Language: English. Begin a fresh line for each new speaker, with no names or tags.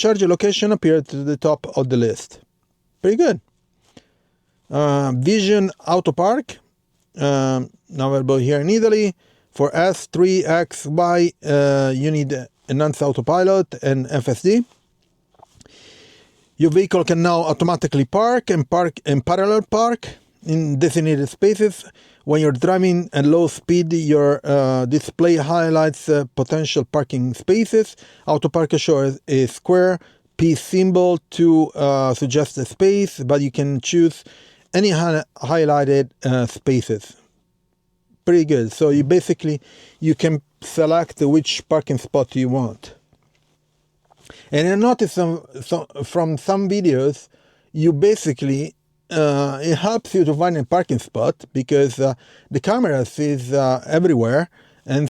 charger location appears to the top of the list. Pretty good. Vision Auto Park, now available here in Italy. For S3, X, Y, you need Enhanced Autopilot and FSD. Your vehicle can now automatically park and parallel park in designated spaces. When you're driving at low speed, your display highlights potential parking spaces. Auto Park shows a square peace symbol to suggest a space, but you can choose any highlighted spaces. Pretty good. So you can select which parking spot you want. And I noticed from some videos, you basically, it helps you to find a parking spot because the camera is everywhere. And